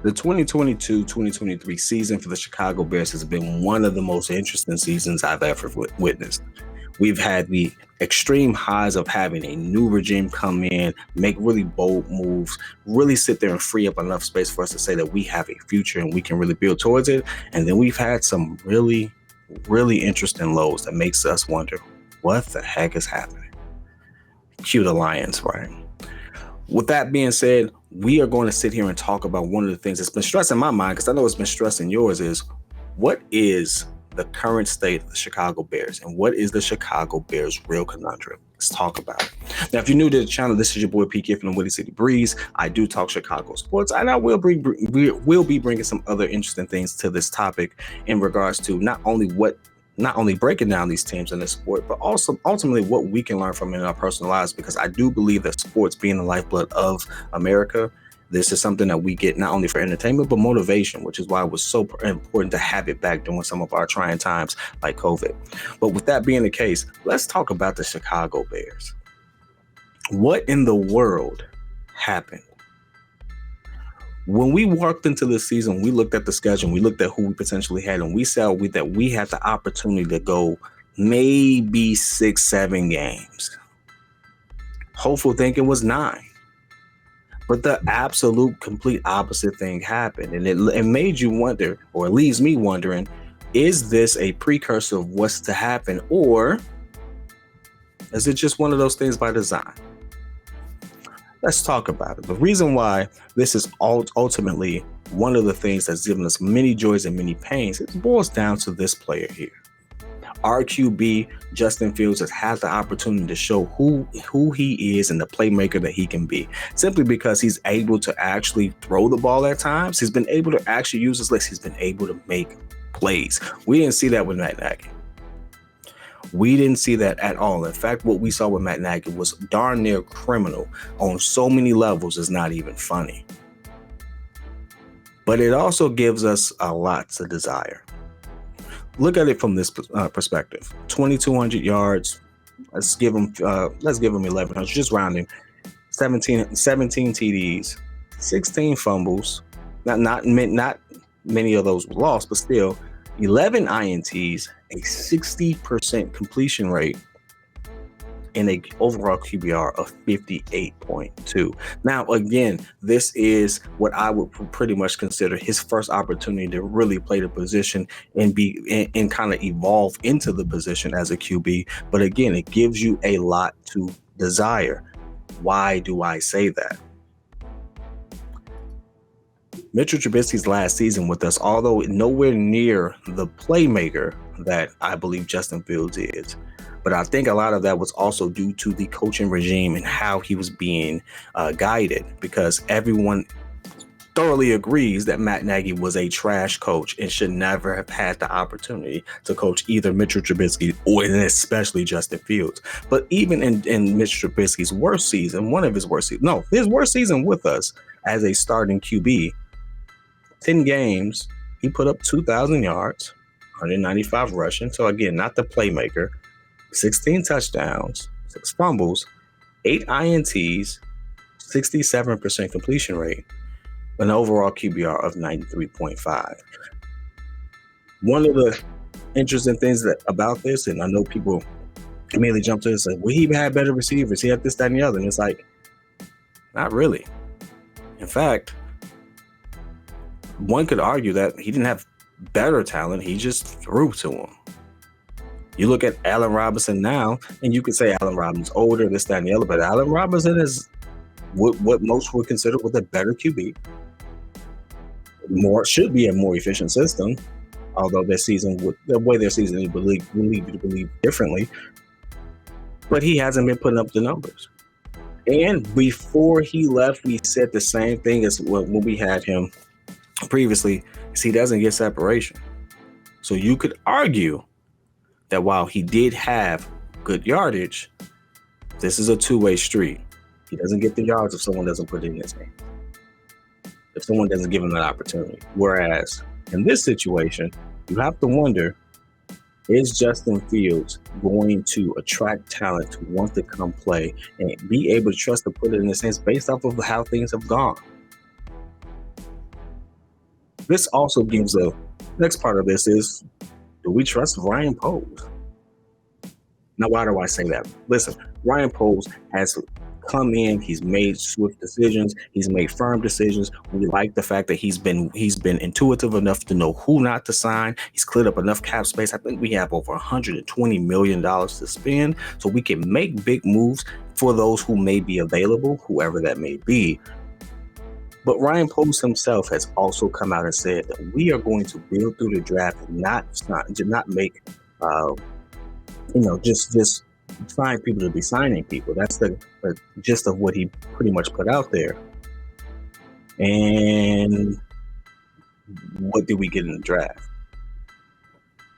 The 2022-2023 season for the Chicago Bears has been one of the most interesting seasons I've ever witnessed. We've had the extreme highs of having a new regime come in, make really bold moves, really sit there and free up enough space for us to say that we have a future and we can really build towards it. And then we've had some really, really interesting lows that makes us wonder, what the heck is happening? Cue the Lions, right? With that being said, we are going to sit here and talk about one of the things that's been stressing my mind, because I know it's been stressing yours, is what is the current state of the Chicago Bears and what is the Chicago Bears real conundrum? Let's talk about it. Now, if you're new to the channel, this is your boy P.Kidd from the Windy City Breeze. I do talk Chicago sports, and I will be bringing some other interesting things to this topic in regards to not only breaking down these teams in the sport, but also ultimately what we can learn from it in our personal lives, because I do believe that sports being the lifeblood of America, this is something that we get not only for entertainment, but motivation, which is why it was so important to have it back during some of our trying times like COVID. But with that being the case, let's talk about the Chicago Bears. What in the world happened? When we walked into this season, we looked at the schedule, we looked at who we potentially had, and we saw that we had the opportunity to go maybe 6-7 games. Hopeful thinking was 9. But the absolute complete opposite thing happened. And it made you wonder, or it leaves me wondering, is this a precursor of what's to happen? Or is it just one of those things by design? Let's talk about it. The reason why this is ultimately one of the things that's given us many joys and many pains, it boils down to this player here. Our QB, Justin Fields, has had the opportunity to show who he is and the playmaker that he can be, simply because he's able to actually throw the ball at times. He's been able to actually use his legs. He's been able to make plays. We didn't see that with Matt Nagy. We didn't see that at all. In fact, what we saw with Matt Nagy was darn near criminal on so many levels. It's not even funny. But it also gives us a lot to desire. Look at it from this perspective. 2,200 yards. Let's give him 1,100. Just rounding. 17 TDs, 16 fumbles. Not many of those were lost, but still 11 INTs, a 60% completion rate, and an overall QBR of 58.2. Now, again, this is what I would pretty much consider his first opportunity to really play the position and kind of evolve into the position as a QB. But again, it gives you a lot to desire. Why do I say that? Mitchell Trubisky's last season with us, although nowhere near the playmaker that I believe Justin Fields is, but I think a lot of that was also due to the coaching regime and how he was being guided, because everyone thoroughly agrees that Matt Nagy was a trash coach and should never have had the opportunity to coach either Mitchell Trubisky or especially Justin Fields. But even in Mitchell Trubisky's worst season, his worst season with us as a starting QB, 10 games, he put up 2,000 yards, 195 rushing. So again, not the playmaker. 16 touchdowns, 6 fumbles, 8 INTs, 67% completion rate, an overall QBR of 93.5. One of the interesting things about this, and I know people immediately jump to this, like, well, he had better receivers, he had this, that, and the other. And it's like, not really. In fact, one could argue that he didn't have better talent, he just threw to him. You look at Allen Robinson now, and you could say Allen Robinson's older, this, that, and the other, but Allen Robinson is what most would consider with a better QB. Should be a more efficient system, although the way their season is lead you to believe differently. But he hasn't been putting up the numbers. And before he left, we said the same thing as when we had him previously, is he doesn't get separation. So you could argue that while he did have good yardage, this is a two-way street. He doesn't get the yards if someone doesn't put it in his hand, if someone doesn't give him that opportunity. Whereas in this situation, you have to wonder, is Justin Fields going to attract talent to want to come play and be able to trust to put it in his hands based off of how things have gone? This also gives a next part of this is, do we trust Ryan Poles? Now, why do I say that? Listen, Ryan Poles has come in, he's made swift decisions, he's made firm decisions. We like the fact that he's been intuitive enough to know who not to sign. He's cleared up enough cap space. I think we have over $120 million to spend, so we can make big moves for those who may be available, whoever that may be. But Ryan Poles himself has also come out and said that we are going to build through the draft, not make just find people to be signing people. That's the gist of what he pretty much put out there. And what did we get in the draft?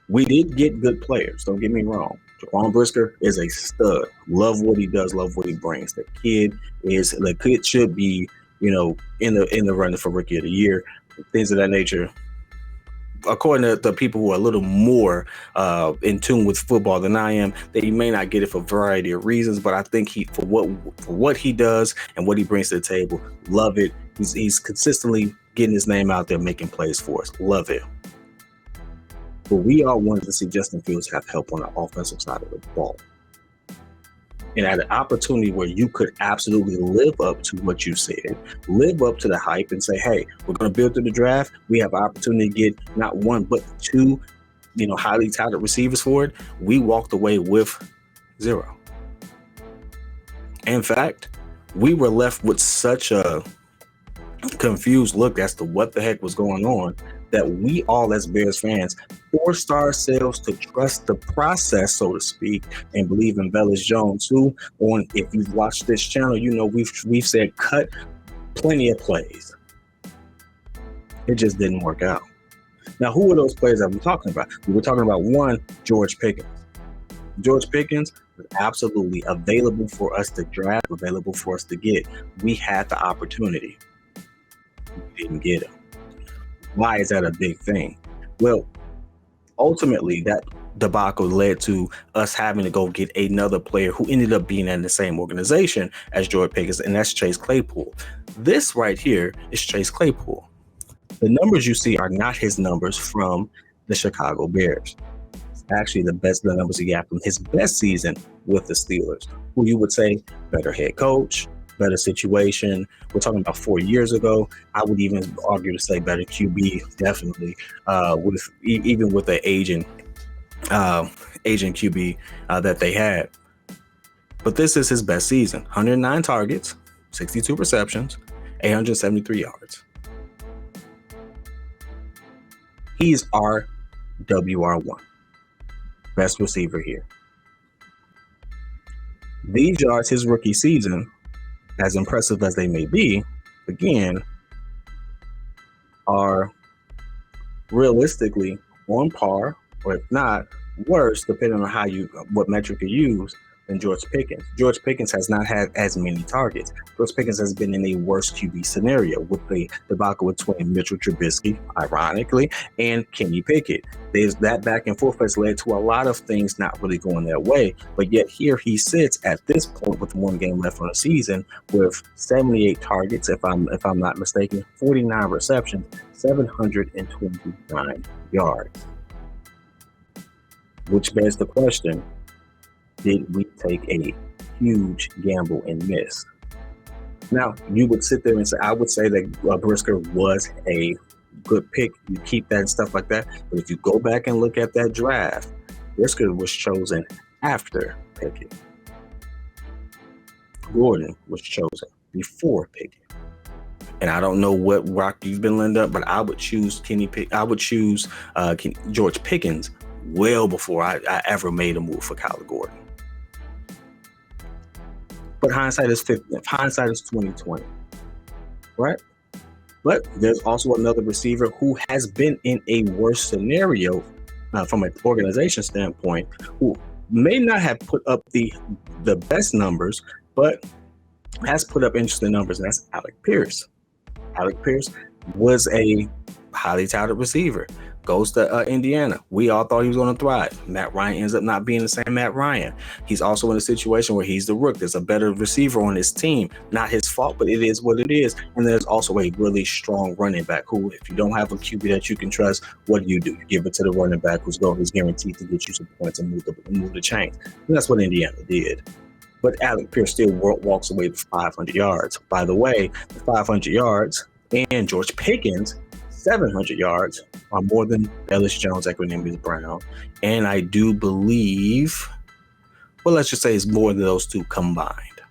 We did get good players. Don't get me wrong. Jaquan Brisker is a stud. Love what he does. Love what he brings. The kid should be, in the running for Rookie of the Year, things of that nature. According to the people who are a little more in tune with football than I am, that he may not get it for a variety of reasons, but I think for what he does and what he brings to the table, love it. He's consistently getting his name out there, making plays for us. Love it. But we all wanted to see Justin Fields have help on the offensive side of the ball. And at an opportunity where you could absolutely live up to what you said, live up to the hype and say, hey, we're going to build through the draft. We have an opportunity to get not one, but two, highly touted receivers for it. We walked away with 0. In fact, we were left with such a confused look as to what the heck was going on that we all as Bears fans forced ourselves to trust the process, so to speak, and believe in Velus Jones, who, if you've watched this channel, we've said cut plenty of plays. It just didn't work out. Now, who are those players that we're talking about? We were talking about one, George Pickens. George Pickens was absolutely available for us to draft, available for us to get. We had the opportunity. We didn't get him. Why is that a big thing? Well, ultimately, that debacle led to us having to go get another player who ended up being in the same organization as George Pickens, and that's Chase Claypool. This right here is Chase Claypool. The numbers you see are not his numbers from the Chicago Bears. It's actually the numbers he got from his best season with the Steelers, who you would say better head coach, better situation. We're talking about 4 years ago. I would even argue to say better QB, definitely, even with the aging QB that they had. But this is his best season. 109 targets, 62 receptions, 873 yards. He's our WR1, best receiver here. These yards, his rookie season, as impressive as they may be, again, are realistically on par, or if not worse, depending on what metric you use, than George Pickens. George Pickens has not had as many targets. George Pickens has been in a worse QB scenario with the debacle between Mitchell Trubisky, ironically, and Kenny Pickett. There's that back and forth has led to a lot of things not really going their way, but yet here he sits at this point with one game left on the season with 78 targets, if I'm not mistaken, 49 receptions, 729 yards. Which begs the question, did we take a huge gamble and miss? Now, you would sit there and say, I would say that Brisker was a good pick. You keep that and stuff like that. But if you go back and look at that draft, Brisker was chosen after Pickett. Gordon was chosen before Pickett. And I don't know what rock you've been lined up, but I would choose George Pickens well before I ever made a move for Kyler Gordon. But hindsight is 2020, right? But there's also another receiver who has been in a worse scenario from an organization standpoint, who may not have put up the best numbers, but has put up interesting numbers, and that's Alec Pierce. Alec Pierce was a highly touted receiver. goes to Indiana. We all thought he was going to thrive. Matt Ryan ends up not being the same Matt Ryan. He's also in a situation where he's the rook. There's a better receiver on his team. Not his fault, but it is what it is. And there's also a really strong running back who, if you don't have a QB that you can trust, what do? You give it to the running back who's guaranteed to get you some points and move the chains. And that's what Indiana did. But Alec Pierce still walks away with 500 yards. By the way, the 500 yards and George Pickens' 700 yards are more than Ellis Jones, Equanimeous Brown. And I do believe, well, let's just say it's more than those two combined.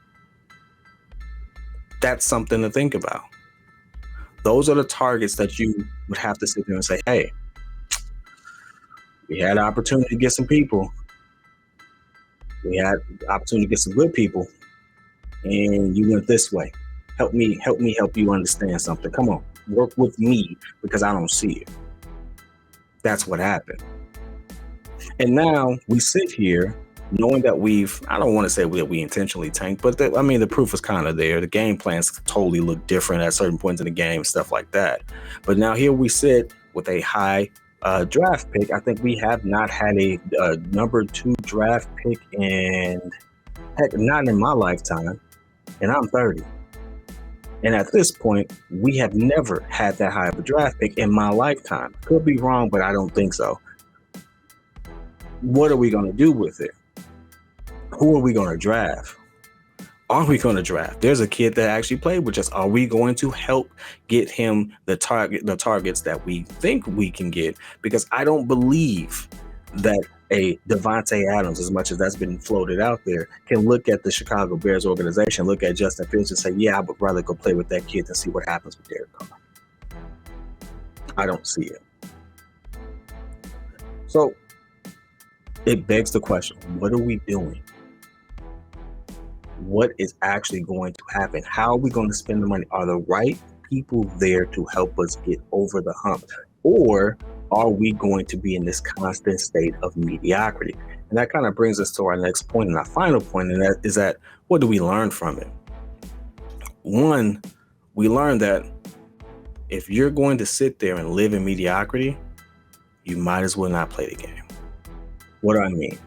That's something to think about. Those are the targets that you would have to sit there and say, hey, we had an opportunity to get some people. We had the opportunity to get some good people, and you went this way. Help me help you understand something. Come on, work with me because I don't see it. That's what happened. And now we sit here knowing that I don't want to say that we intentionally tanked, but the proof is kind of there. The game plans totally look different at certain points in the game, stuff like that. But now here we sit with a high draft pick. I think we have not had a number 2 draft pick not in my lifetime, and I'm 30. And at this point, we have never had that high of a draft pick in my lifetime. Could be wrong, but I don't think so. What are we going to do with it? Who are we going to draft? Are we going to draft? There's a kid that actually played with us. Are we going to help get him the targets that we think we can get? Because I don't believe that a Devontae Adams, as much as that's been floated out there, can look at the Chicago Bears organization, look at Justin Fields and say, yeah, I would rather go play with that kid and see what happens with Derek Carr. I don't see it. So it begs the question, what are we doing? What is actually going to happen? How are we going to spend the money? Are the right people there to help us get over the hump? Or are we going to be in this constant state of mediocrity? And that kind of brings us to our next point and our final point, and that is that what do we learn from it? One, we learned that if you're going to sit there and live in mediocrity, you might as well not play the game. What do I mean?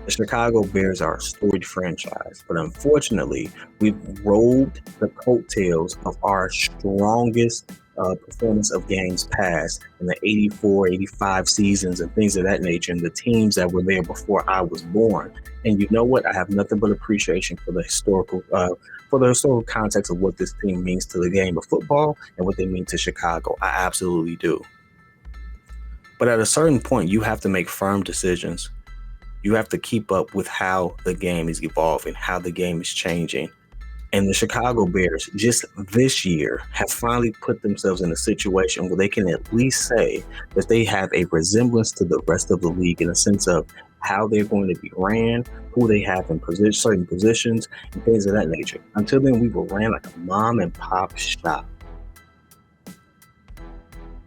The Chicago Bears are a storied franchise, but unfortunately, we've rolled the coattails of our strongest performance of games past in the 84, 85 seasons and things of that nature, and the teams that were there before I was born. And you know what? I have nothing but appreciation for the historical context of what this team means to the game of football and what they mean to Chicago. I absolutely do. But at a certain point, you have to make firm decisions. You have to keep up with how the game is evolving, how the game is changing. And the Chicago Bears just this year have finally put themselves in a situation where they can at least say that they have a resemblance to the rest of the league in a sense of how they're going to be ran, who they have in certain positions, and things of that nature. Until then, we were ran like a mom and pop shop.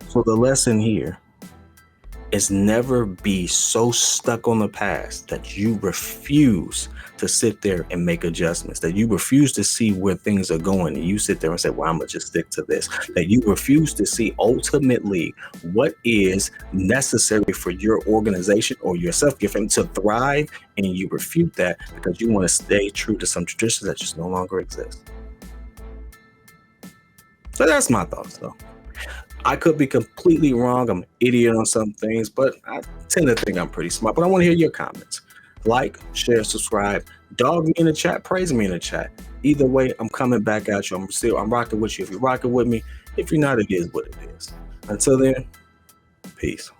So the lesson here is never be so stuck on the past that you refuse to sit there and make adjustments, that you refuse to see where things are going and you sit there and say, well, I'm gonna just stick to this, that you refuse to see ultimately what is necessary for your organization or yourself to thrive, and you refute that because you want to stay true to some traditions that just no longer exist. So that's my thoughts though. I could be completely wrong. I'm an idiot on some things, but I tend to think I'm pretty smart. But I want to hear your comments. Like, share, subscribe, dog me in the chat, praise me in the chat. Either way, I'm coming back at you. I'm rocking with you if you're rocking with me. If you're not, it is what it is. Until then, peace.